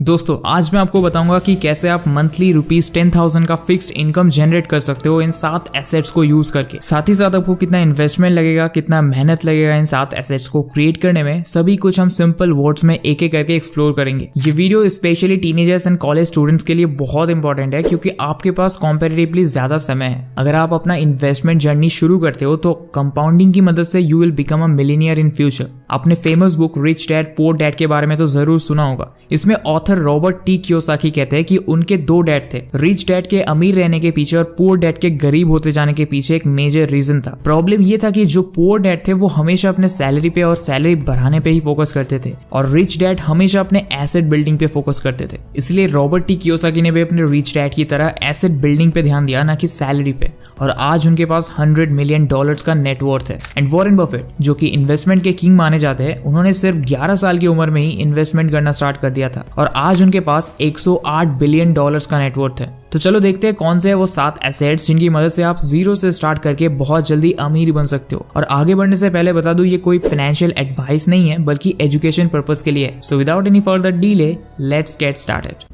दोस्तों आज मैं आपको बताऊंगा कि कैसे आप मंथली ₹10,000 का फिक्स्ड इनकम जनरेट कर सकते हो इन 7 एसेट्स को यूज करके। साथ ही साथ आपको कितना इन्वेस्टमेंट लगेगा, कितना मेहनत लगेगा इन 7 एसेट्स को क्रिएट करने में, सभी कुछ हम सिंपल वर्ड्स में एक एक करके एक्सप्लोर करेंगे। ये video specially teenagers and college students के लिए बहुत इंपॉर्टेंट है क्योंकि आपके पास कॉम्पेरेटिवली ज्यादा समय है। अगर आप अपना इन्वेस्टमेंट जर्नी शुरू करते हो तो कंपाउंडिंग की मदद से you will become a millionaire in future. आपने famous book Rich Dad Poor Dad के बारे में तो जरूर सुना होगा। इसमें ऑथर रॉबर्ट टी कियोसाकी कहते हैं कि उनके 2 डैड थे। रिच डैड के अमीर रहने के पीछे और पुअर डैड के गरीब होते जाने के पीछे एक मेजर रीजन था। प्रॉब्लम ये था कि जो पुअर डैड थे वो हमेशा अपने सैलरी पे और सैलरी बढ़ाने पे ही फोकस करते थे और रिच डैड हमेशा अपने एसेट बिल्डिंग पे फोकस करते थे। इसलिए रॉबर्ट टी कियोसाकी ने भी अपने रिच डैड की तरह एसेट बिल्डिंग पे ध्यान दिया, ना कि सैलरी पे, और आज उनके पास $100 मिलियन का नेटवर्थ है। एंड वॉरेन बफेट जो कि इन्वेस्टमेंट के किंग माने जाते हैं, उन्होंने सिर्फ 11 साल की उम्र में ही इन्वेस्टमेंट करना स्टार्ट कर दिया था और आज उनके पास $108 बिलियन का नेटवर्थ है। तो चलो देखते हैं कौन से है वो 7 एसेट्स जिनकी मदद से आप जीरो से स्टार्ट करके बहुत जल्दी अमीर बन सकते हो। और आगे बढ़ने से पहले बता दूं, ये कोई फाइनेंशियल एडवाइस नहीं है बल्कि एजुकेशन पर्पस के लिए है। So without any further delay let's get started.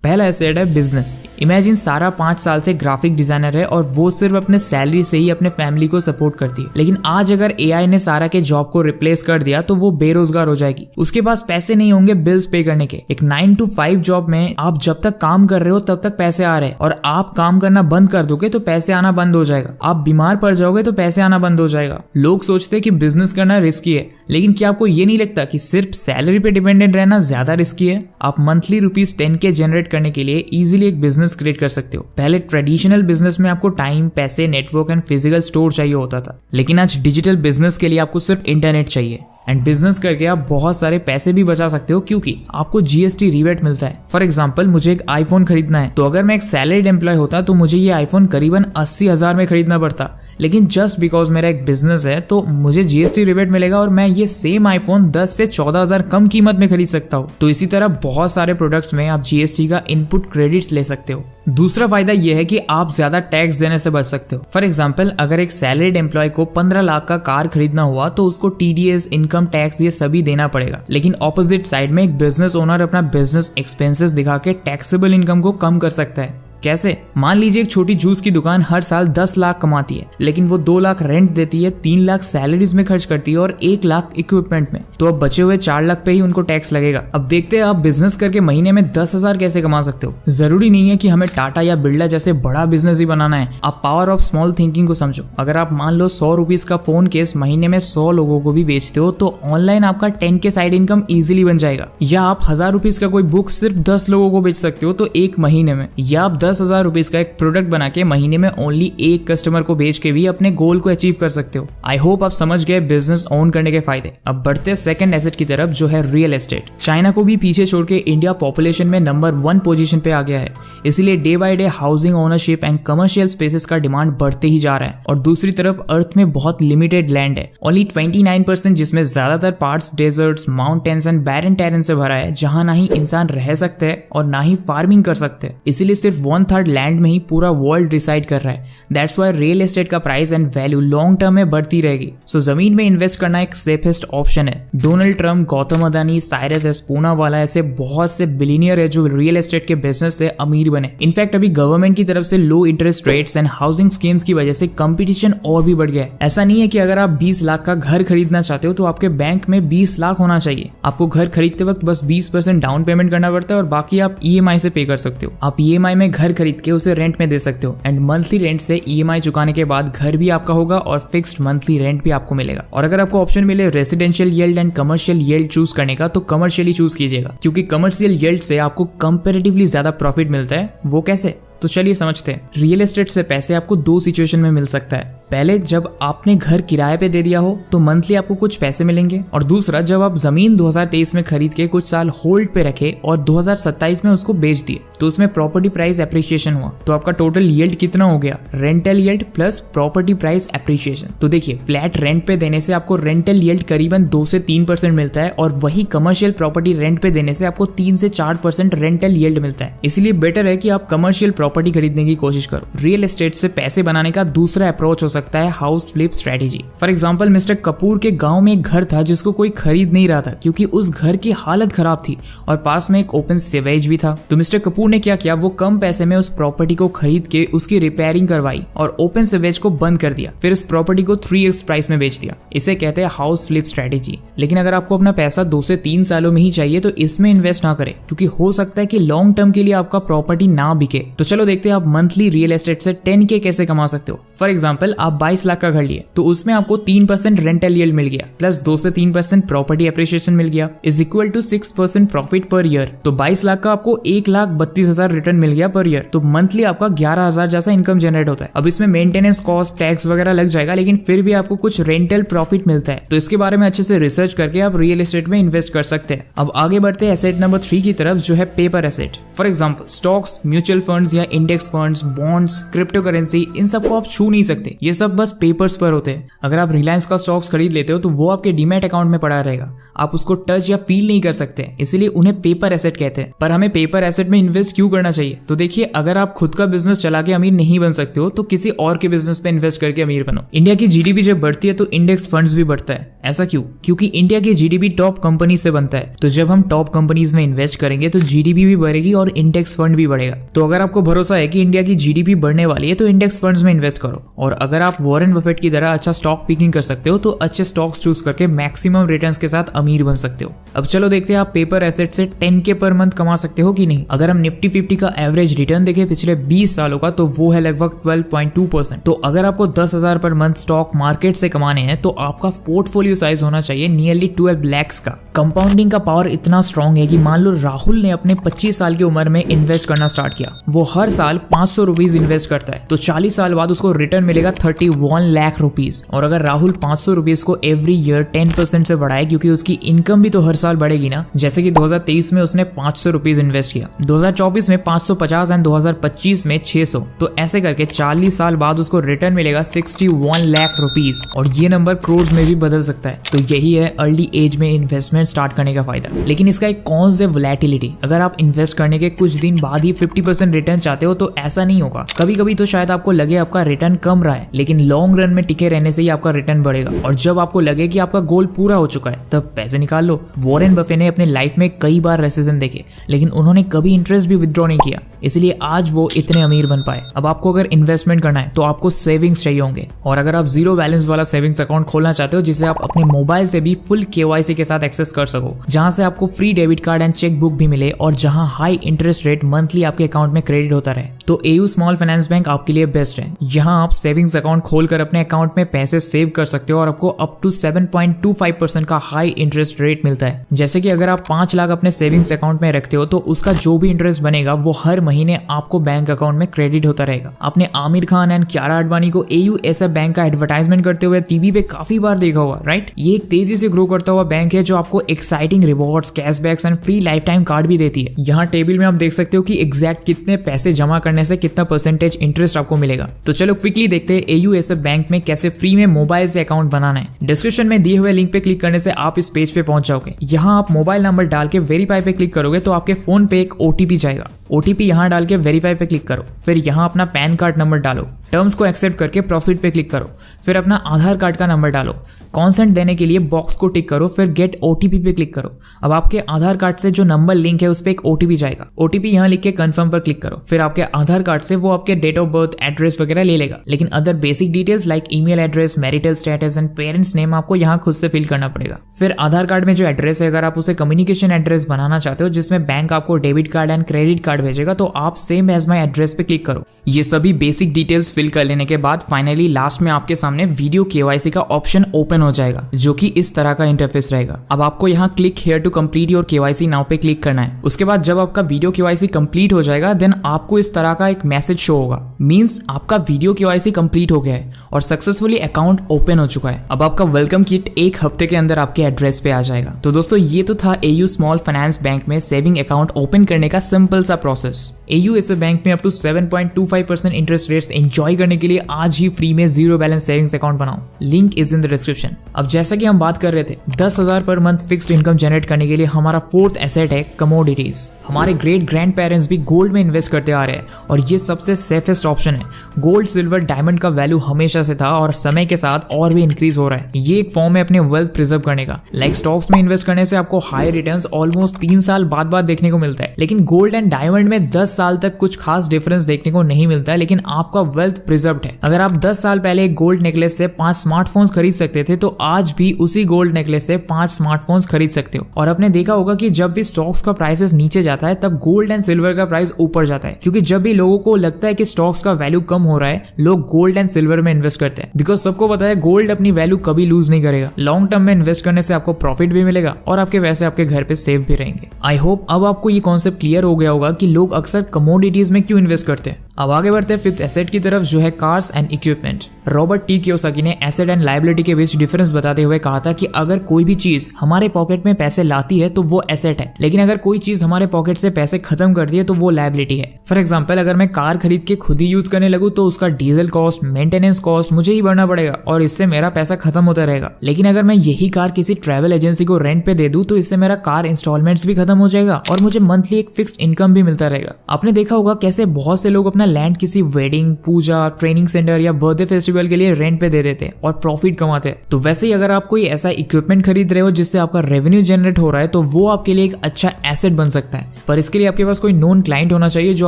पहला एसेट है बिजनेस। इमेजिन सारा 5 साल से ग्राफिक डिजाइनर है और वो सिर्फ अपने सैलरी से ही अपने फैमिली को सपोर्ट करती है। लेकिन आज अगर एआई ने सारा के जॉब को रिप्लेस कर दिया तो वो बेरोजगार हो जाएगी। उसके पास पैसे नहीं होंगे बिल्स पे करने के। एक 9 to 5 जॉब में आप जब तक काम कर रहे हो तब तक पैसे आ रहे हैं और आप काम करना बंद कर दोगे तो पैसे आना बंद हो जाएगा। आप बीमार पड़ जाओगे तो पैसे आना बंद हो जाएगा। लोग सोचते हैं कि बिजनेस करना रिस्की है, लेकिन क्या आपको ये नहीं लगता कि सिर्फ सैलरी पे डिपेंडेंट रहना ज्यादा रिस्की है? आप मंथली ₹10K जनरेट करने के लिए इजीली एक बिजनेस क्रिएट कर सकते हो। पहले ट्रेडिशनल बिजनेस में आपको टाइम, पैसे, नेटवर्क एंड फिजिकल स्टोर चाहिए होता था, लेकिन आज डिजिटल बिजनेस के लिए आपको सिर्फ इंटरनेट चाहिए। एंड बिजनेस करके आप बहुत सारे पैसे भी बचा सकते हो क्योंकि आपको जीएसटी रिबेट मिलता है। फॉर एग्जांपल, मुझे एक आईफोन खरीदना है तो अगर मैं एक सैलरीड एम्प्लॉय होता तो मुझे ये आईफोन करीबन 80,000 में खरीदना पड़ता, लेकिन जस्ट बिकॉज मेरा एक बिजनेस है तो मुझे जीएसटी रिबेट मिलेगा और मैं ये सेम आईफोन 10 से 14,000 कम कीमत में खरीद सकता हूँ। तो इसी तरह बहुत सारे प्रोडक्ट्स में आप जीएसटी का इनपुट क्रेडिट्स ले सकते हो। दूसरा फायदा यह है कि आप ज्यादा टैक्स देने से बच सकते हो। फॉर एग्जांपल, अगर एक सैलरीड एम्प्लॉय को 15 लाख का कार खरीदना हुआ तो उसको टीडीएस, इनकम टैक्स, ये सभी देना पड़ेगा। लेकिन ऑपोजिट साइड में एक बिजनेस ओनर अपना बिजनेस एक्सपेंसेस दिखा के टैक्सेबल इनकम को कम कर सकता है। कैसे? मान लीजिए एक छोटी जूस की दुकान हर साल 10 लाख कमाती है, लेकिन वो 2 लाख रेंट देती है, 3 लाख सैलरीज में खर्च करती है और 1 लाख इक्विपमेंट में। तो अब बचे हुए 4 लाख पे ही उनको टैक्स लगेगा। अब देखते हैं आप बिजनेस करके महीने में 10,000 कैसे कमा सकते हो। जरूरी नहीं है कि हमें टाटा या बिरला जैसे बड़ा बिजनेस ही बनाना है। आप पावर ऑफ स्मॉल थिंकिंग को समझो। अगर आप मान लो 100 रुपीज का फोन केस महीने में 100 लोगों को भी बेचते हो तो ऑनलाइन आपका 10K साइड इनकम इजिली बन जाएगा। या आप 1000 रुपीज का कोई बुक सिर्फ 10 लोगों को बेच सकते हो तो एक महीने में। या आप 10,000 रुपीज का प्रोडक्ट बना के महीने में ओनली एक कस्टमर को बेच के भी अपने गोल को अचीव कर सकते हो। आई होप आप समझ गए बिजनेस ओन करने के फायदे। अब बढ़ते सेकंड एसेट की तरफ जो है रियल एस्टेट। चाइना को भी पीछे छोड़ के इंडिया पॉपुलेशन में नंबर 1 पोजीशन पे आ गया है। इसलिए day by day housing ownership and commercial spaces का डिमांड बढ़ते ही जा रहा है। और दूसरी तरफ अर्थ में बहुत लिमिटेड लैंड है, ओनली 29%, जिसमें ज्यादातर parts deserts, mountains and barren terrain से भरा है, जहां ना ही इंसान रह सकते हैं और ना ही फार्मिंग कर सकते हैं। इसीलिए सिर्फ 1/3 लैंड में ही पूरा वर्ल्ड डिसाइड कर रहा है। दैट्स व्हाई रियल एस्टेट का price and value long term में बढ़ती रहेगी। सो जमीन में इन्वेस्ट करना एक सेफेस्ट ऑप्शन है। Donald Trump, Gautam Adani, Cyrus S Poonawalla ऐसे बहुत से बिलियनियर है जो रियल एस्टेट के बिजनेस से अमीर बने। इनफैक्ट अभी गवर्नमेंट की तरफ से लो interest rates and housing schemes की वजह से कंपटीशन और भी बढ़ गया है। ऐसा नहीं है कि अगर आप 20 लाख का घर खरीदना चाहते हो तो आपके बैंक में 20 लाख होना चाहिए। आपको घर खरीदते वक्त बस 20% डाउन पेमेंट करना पड़ता है और बाकी आप ईएमआई से पे कर सकते हो। आप ईएमआई में घर खरीद के उसे रेंट में दे सकते हो एंड मंथली रेंट से ईएमआई चुकाने के बाद घर भी आपका होगा और फिक्स्ड मंथली रेंट भी आपको मिलेगा। और अगर आपको ऑप्शन मिले residential yield and commercial yield choose करने का तो कमर्शियली चूज कीजिएगा, क्योंकि कमर्शियल यील्ड से आपको कंपैरेटिवली ज्यादा प्रॉफिट मिलता है। वो कैसे? तो चलिए समझते हैं। रियल एस्टेट से पैसे आपको 2 सिचुएशन में मिल सकता है। पहले, जब आपने घर किराए पे दे दिया हो तो मंथली आपको कुछ पैसे मिलेंगे, और दूसरा, जब आप जमीन 2023 में खरीद के कुछ साल होल्ड पे रखे और 2027 में उसको बेच दिए तो उसमें प्रॉपर्टी प्राइस एप्रिसिएशन हुआ, तो आपका टोटल यील्ड कितना हो गया? Rental yield plus property price appreciation. तो देखिए, फ्लैट रेंट पे देने से आपको रेंटल यील्ड करीबन 2 से 3% मिलता है और वही कमर्शियल प्रॉपर्टी रेंट पे देने से आपको 3 से 4% रेंटल यील्ड मिलता है। इसलिए बेटर है कि आप कमर्शियल प्रॉपर्टी खरीदने की कोशिश करो। रियल एस्टेट से पैसे बनाने का दूसरा अप्रोच हो सकता है house flip strategy. For example, mister Kapoor के गांव में एक घर था जिसको कोई खरीद नहीं रहा था क्योंकि उस घर की हालत खराब थी और पास में एक ओपन सीवेज भी था। तो मिस्टर कपूर ने क्या किया, वो कम पैसे में उस प्रॉपर्टी को खरीद के उसकी रिपेयरिंग करवाई और ओपन सीवेज को बंद कर दिया, फिर उस प्रॉपर्टी को 3x प्राइस में बेच दिया। इसे कहते हैं हाउस फ्लिप स्ट्रेटेजी। लेकिन अगर आपको अपना पैसा 2 से 3 सालों में ही चाहिए तो इसमें इन्वेस्ट ना करें, क्योंकि हो सकता है कि लॉन्ग टर्म के लिए आपका प्रॉपर्टी ना बिके। तो चलो देखते हैं आप मंथली रियल एस्टेट से 10K कैसे कमा सकते हो। फॉर एग्जाम्पल, आप 22 लाख का घर लिए तो उसमें आपको 3% रेंटल यील्ड मिल गया प्लस 2 से 3% प्रॉपर्टी एप्रिसिएशन मिल गया is equal to 6% profit per year. तो 22 लाख का आपको 1,32,000 रिटर्न मिल गया पर ईयर। तो मंथली आपका 11,000 जैसा इनकम जनरेट होता है। अब इसमें मेंटेनेंस कॉस्ट, टैक्स वगैरह लग जाएगा, लेकिन फिर भी आपको कुछ रेंटल प्रॉफिट मिलता है। तो इसके बारे में अच्छे से रिसर्च करके आप रियल एस्टेट में इन्वेस्ट कर सकते हैं। अब आगे बढ़ते हैं एसेट नंबर 3 की तरफ, जो है paper asset. For example, stocks, mutual funds या index funds, bonds, crypto currency, इन सबको आप छू नहीं सकते। ये सब बस पेपर्स पर होते हैं। अगर आप रिलायंस का स्टॉक्स खरीद लेते हो तो वो आपके डीमैट अकाउंट में पड़ा रहेगा, आप उसको टच या फील नहीं कर सकते, इसलिए उन्हें पेपर एसेट कहते हैं। पर हमें पेपर एसेट में इन्वेस्ट क्यों करना चाहिए? तो देखिए, अगर आप खुद का बिजनेस चला के अमीर नहीं बन सकते हो तो किसी और के बिजनेस पे इन्वेस्ट करके अमीर बनो। इंडिया की जीडीपी जब बढ़ती है तो इंडेक्स फंड्स भी बढ़ता है। ऐसा क्यों? क्योंकि इंडिया की जीडीपी टॉप कंपनी से बनता है। तो जब हम टॉप कंपनीज में इन्वेस्ट करेंगे तो जीडीपी भी बढ़ेगी और इंडेक्स फंड भी बढ़ेगा। तो अगर आपको भरोसा है कि इंडिया की जीडीपी बढ़ने वाली है तो इंडेक्स फंड्स में इन्वेस्ट करो। और अगर आप वॉरेन बफेट की तरह अच्छा स्टॉक पिकिंग कर सकते हो तो अच्छे स्टॉक्स चूज करके मैक्सिमम रिटर्न्स के साथ अमीर बन सकते हो। अब चलो देखते हैं आप पेपर एसेट से 10K पर मंथ कमा सकते हो कि नहीं। अगर हम निफ्टी 50 का एवरेज रिटर्न देखें पिछले 20 सालों का तो वो है लगभग 12.2%। तो अगर आपको 10,000 पर मंथ स्टॉक मार्केट से कमाने हैं तो आपका पोर्टफोलियो साइज होना चाहिए नियरली 12 lakhs का। कंपाउंडिंग का पावर इतना स्ट्रॉन्ग है कि मान लो राहुल ने अपने 25 साल की उम्र में इन्वेस्ट करना स्टार्ट किया, वो हर साल 500 रुपीज इन्वेस्ट करता है तो 40 साल बाद उसको रिटर्न मिलेगा 31 लाख रुपीज। और अगर राहुल 500 रुपीज को एवरी ईयर 10% से बढ़ाए, क्योंकि उसकी इनकम भी तो हर साल बढ़ेगी ना। जैसे कि 2023 में उसने 500 रुपीज इन्वेस्ट किया, 2024 में 550 एंड 2025 में 600। तो ऐसे करके 40 साल बाद उसको रिटर्न मिलेगा 61 लाख रुपीज। और ये नंबर करोड़ में भी बदल सकता है। तो यही है अर्ली एज में इन्वेस्टमेंट स्टार्ट करने का फायदा। लेकिन इसका एक कॉन्स है वोलेटिलिटी। अगर आप इन्वेस्ट करने के कुछ दिन बाद ही 50% रिटर्न चाहते हो तो ऐसा नहीं होगा। कभी कभी तो शायद आपको लगे आपका रिटर्न कम रहा है, लेकिन लॉन्ग रन में टिके रहने से ही आपका रिटर्न बढ़ेगा। और जब आपको लगे कि आपका गोल पूरा हो चुका है तब पैसे निकाल लो। वॉरेन बफे ने अपने लाइफ में कई बार रेसेशन देखे, लेकिन उन्होंने कभी इंटरेस्ट भी विथड्रॉ नहीं किया, इसलिए आज वो इतने अमीर बन पाए। अब आपको अगर इन्वेस्टमेंट करना है तो आपको सेविंग्स चाहिए होंगे। और अगर आप जीरो बैलेंस वाला सेविंग्स अकाउंट खोलना चाहते हो जिसे आप अपने मोबाइल से भी फुल KYC के साथ एक्सेस कर सको, जहां से आपको free debit card and cheque book भी मिले और जहां हाई इंटरेस्ट रेट मंथली आपके अकाउंट में क्रेडिट होता रहे, तो AU स्मॉल फाइनेंस बैंक आपके लिए बेस्ट है। यहाँ आप सेविंग्स अकाउंट खोलकर अपने अकाउंट में पैसे सेव कर सकते हो और आपको अप टू 7.25% का हाई इंटरेस्ट रेट मिलता है। जैसे कि अगर आप 5 लाख अपने सेविंग्स अकाउंट में रखते हो तो उसका जो भी इंटरेस्ट बनेगा वो हर महीने आपको बैंक अकाउंट में क्रेडिट होता रहेगा। आपने आमिर खान एंड कियारा आडवाणी को AU ऐसा बैंक का एडवर्टाइजमेंट करते हुए टीवी पे काफी बार देखा होगा, राइट? ये एक तेजी से ग्रो करता हुआ बैंक है जो आपको exciting rewards, cashbacks and free life time card भी देती है। यहाँ टेबल में आप देख सकते हो कि एग्जैक्ट कितने पैसे जमा करने से कितना परसेंटेज इंटरेस्ट आपको मिलेगा। तो चलो क्विकली देखते हैं AU ऐसे बैंक में कैसे फ्री में मोबाइल से अकाउंट बनाना है। डिस्क्रिप्शन में दिए हुए लिंक पे क्लिक करने से आप इस पेज पे पहुंच जाओगे। यहाँ आप मोबाइल नंबर डाल के वेरीफाई पे क्लिक करोगे तो आपके फोन पे एक OTP जाएगा। OTP यहाँ डाल के वेरीफाई पे क्लिक करो, फिर यहाँ अपना पैन कार्ड नंबर डालो, टर्म्स को एक्सेप्ट करके प्रोसीड पे क्लिक करो, फिर अपना आधार कार्ड का नंबर डालो, कॉन्सेंट देने के लिए बॉक्स को टिक करो, फिर गेट OTP पे क्लिक करो। अब आपके आधार कार्ड से जो नंबर लिंक है उस पर एक OTP जाएगा। OTP यहाँ लिख के कंफर्म पर क्लिक करो, फिर आपके आधार कार्ड से वो आपके डेट ऑफ बर्थ, एड्रेस वगैरह ले लेगा, लेकिन other basic details like email address, marital status and parents name आपको यहाँ खुद से फिल करना पड़ेगा। फिर आधार कार्ड में जो एड्रेस है अगर आप उसे कम्युनिकेशन एड्रेस बनाना चाहते हो जिसमें बैंक आपको debit card and credit card भेजेगा तो आप सेम एज माई एड्रेस पे क्लिक करो। ये सभी बेसिक डिटेल्स फिल कर लेने के बाद फाइनली लास्ट में आपके सामने वीडियो KYC का ऑप्शन ओपन हो जाएगा जो कि इस तरह का इंटरफेस रहेगा। अब आपको यहाँ click here to complete your KYC now पे क्लिक करना है। उसके बाद जब आपका वीडियो KYC कंप्लीट हो जाएगा देन आपको इस तरह का एक मैसेज शो होगा, मींस आपका वीडियो KYC कंप्लीट हो गया है और सक्सेसफुली अकाउंट ओपन हो चुका है। अब आपका वेलकम किट 1 हफ्ते के अंदर आपके एड्रेस पे आ जाएगा। तो दोस्तों ये तो था AU स्मॉल फाइनेंस बैंक में सेविंग अकाउंट ओपन करने का सिंपल सा प्रोसेस। AU बैंक में up to 7.25% interest rates enjoy करने के लिए आज ही फ्री में जीरो बैलेंस सेविंग्स अकाउंट बनाओ। Link is in the description. अब जैसा कि हम बात कर रहे थे 10,000 per month fixed income generate करने के लिए हमारा फोर्थ एसेट है कमोडिटीज। हमारे ग्रेट ग्रैंड पेरेंट्स भी गोल्ड में इन्वेस्ट करते आ रहे हैं और ये सबसे सेफेस्ट ऑप्शन है। गोल्ड, सिल्वर, डायमंड का वैल्यू हमेशा से था और समय के साथ और भी इंक्रीज हो रहा है। ये एक फॉर्म है अपने वेल्थ प्रिजर्व करने का। लाइक स्टॉक्स में इन्वेस्ट करने से आपको हाई रिटर्न्स ऑलमोस्ट 3 साल बाद देखने को मिलता है, लेकिन गोल्ड एंड डायमंड में 10 साल तक कुछ खास डिफरेंस देखने को नहीं मिलता है, लेकिन आपका वेल्थ प्रिजर्व्ड है। अगर आप 10 साल पहले एक गोल्ड नेकलेस से 5 स्मार्टफोन्स खरीद सकते थे, तो आज भी उसी गोल्ड नेकलेस से 5 स्मार्टफोन्स खरीद सकते हो। और आपने देखा होगा कि जब भी स्टॉक्स का प्राइसेस नीचे जाता है तब गोल्ड एंड सिल्वर का प्राइस ऊपर जाता है, क्योंकि जब भी लोगों को लगता है कि स्टॉक्स का वैल्यू कम हो रहा है, लोग गोल्ड एंड सिल्वर में इन्वेस्ट करते हैं। बिकॉज सबको पता है गोल्ड अपनी वैल्यू कभी लूज नहीं करेगा। लॉन्ग टर्म में इन्वेस्ट करने से आपको प्रॉफिट भी मिलेगा और आपके पैसे आपके घर पे सेव भी रहेंगे। आई होप अब आपको ये कॉन्सेप्ट क्लियर हो गया होगा कि लोग अक्सर कमोडिटीज में क्यों इन्वेस्ट करते हैं। अब आगे बढ़ते हैं फिफ्थ एसेट की तरफ, जो है cars and equipment. Robert T Kiyosaki ने एसेट एंड लायबिलिटी के बीच डिफरेंस बताते हुए कहा था कि अगर कोई भी चीज हमारे पॉकेट में पैसे लाती है तो वो एसेट है, लेकिन अगर कोई चीज हमारे पॉकेट से पैसे खत्म करती है तो वो लायबिलिटी है। फॉर एग्जाम्पल, अगर मैं कार खरीद के खुद ही यूज करने लगूं तो उसका डीजल कॉस्ट, मेंटेनेंस कॉस्ट मुझे ही भरना पड़ेगा और इससे मेरा पैसा खत्म होता रहेगा। लेकिन अगर मैं यही कार किसी ट्रैवल एजेंसी को रेंट पे दे दूं तो इससे मेरा कार इंस्टॉलमेंट्स भी खत्म हो जाएगा और मुझे मंथली एक फिक्स्ड इनकम भी मिलता रहेगा। आपने देखा होगा कैसे बहुत से लोग अपना लैंड किसी वेडिंग, पूजा, ट्रेनिंग सेंटर या बर्थडे फेस्टिवल के लिए रेंट पे दे देते हैं और प्रॉफिट कमाते हैं। तो वैसे ही अगर आप कोई ऐसा इक्विपमेंट खरीद रहे हो जिससे आपका रेवेन्यू जनरेट हो रहा है तो वो आपके लिए एक अच्छा एसेट बन सकता है, पर इसके लिए आपके पास कोई नोन क्लाइंट होना चाहिए जो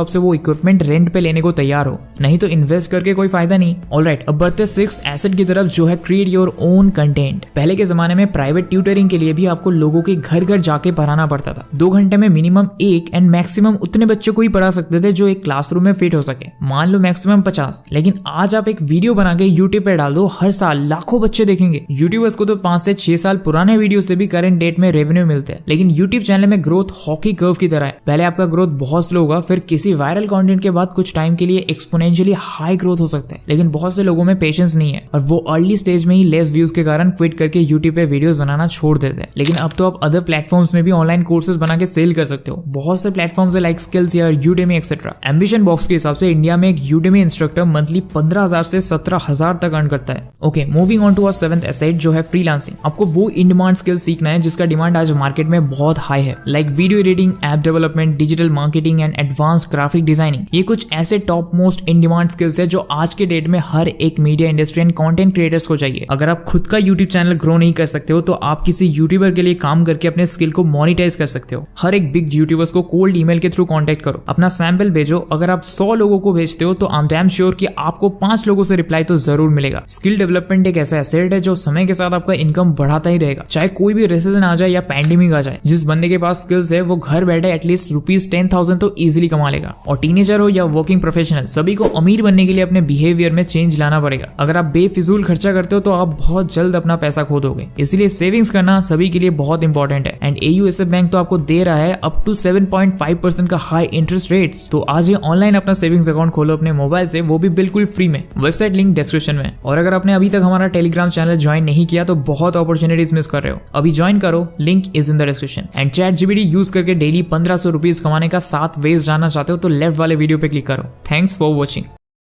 आपसे वो इक्विपमेंट रेंट पे लेने को तैयार हो, नहीं तो इन्वेस्ट करके कोई फायदा नहीं। ऑलराइट, अब बढ़ते सिक्स्थ एसेट की तरफ, जो है क्रिएट योर ओन कंटेंट। पहले के जमाने में प्राइवेट ट्यूटरिंग के लिए भी आपको लोगों के घर घर जाके पढ़ाना पड़ता था। 2 घंटे में मिनिमम 1 एंड मैक्सिमम उतने बच्चों को ही पढ़ा सकते थे जो एक क्लासरूम में फिट हो सके, मान लो मैक्सिमम 50। लेकिन आज आप एक वीडियो बना के यूट्यूब पे डाल दो, हर साल लाखों बच्चे देखेंगे। यूट्यूबर्स को तो 5 से 6 साल पुराने वीडियो से भी करंट डेट में रेवेन्यू मिलते हैं, लेकिन यूट्यूब चैनल में ग्रोथ हॉकी कर्व की तरह है। पहले आपका ग्रोथ बहुत स्लो होगा, फिर किसी वायरल कंटेंट के बाद कुछ टाइम के लिए एक्सपोनेंशियली हाई ग्रोथ हो सकता है। लेकिन बहुत से लोगों में पेशेंस नहीं है और वो अर्ली स्टेज में ही लेस व्यूज के कारण क्विट करके यूट्यूब पे वीडियोस बनाना छोड़ देते हैं। लेकिन अब तो आप अदर प्लेटफॉर्म्स में भी ऑनलाइन कोर्सेज बना के सेल कर सकते हो। बहुत से प्लेटफॉर्म्स है लाइक स्किल्स या यूडेमी एक्सेट्रा। एम्बिशन बॉक्स के हिसाब से इंडिया में एक यूडेमी इंस्ट्रक्टर मंथली 15,000 से 17,000 तक अर्न करता है। Okay, moving on to our seventh asset, जो है फ्रीलांसिंग। आपको वो इन डिमांड स्किल सीखना है जिसका डिमांड आज मार्केट में बहुत हाई है, like video editing, app development, digital marketing and advance graphic designing. ये कुछ ऐसे top most in demand skills है जो आज के डेट में हर एक media industry and content creators को चाहिए। अगर आप खुद का यूट्यूब चैनल ग्रो नहीं कर सकते हो तो आप किसी यूट्यूबर के लिए काम करके अपने स्किल को मोनिटाइज कर सकते हो। हर एक बिग यूट्यूबर्स को कोल्ड ईमेल के थ्रू कांटेक्ट करो, अपना सैंपल भेजो। अगर आप 100 लोगों को भेजते हो तो आई एम डैम श्योर कि आपको 5 लोगों से रिप्लाई तो जरूर मिलेगा। स्किल डेवलपमेंट एक ऐसा एसेट है जो समय के साथ आपका इनकम बढ़ाता ही रहेगा, चाहे कोई भी रिसेशन आ जाए या पैंडेमिक आ जाए। जिस बंदे के पास स्किल्स है वो घर बैठे एटलीस्ट ₹10,000 तो इजीली कमा लेगा। और टीनेजर हो या वर्किंग प्रोफेशनल, सभी को अमीर बनने के लिए अपने बिहेवियर में चेंज लाना पड़ेगा। अगर आप बेफिजूल खर्चा करते हो तो आप बहुत जल्द अपना पैसा खो दोगे, इसलिए सेविंग्स करना सभी के लिए बहुत इंपॉर्टेंट है। एंड AU बैंक तो आपको दे रहा है अप टू 7.5% का हाई इंटरेस्ट रेट्स। तो आज ही ऑनलाइन अपना सेविंग्स अकाउंट खोलो अपने मोबाइल से, वो भी बिल्कुल फ्री में। वेबसाइट लिंक डिस्क्रिप्शन में। और अगर आपने अभी तक हमारा टेलीग्राम चैनल ज्वाइन नहीं किया तो बहुत अपॉर्चुनिटीज मिस कर रहे हो, अभी ज्वाइन करो, link is in the description. And ChatGPT use करके डेली ₹1,500 कमाने का 7 वेज जानना चाहते हो तो लेफ्ट वाले वीडियो पे क्लिक करो। Thanks for watching.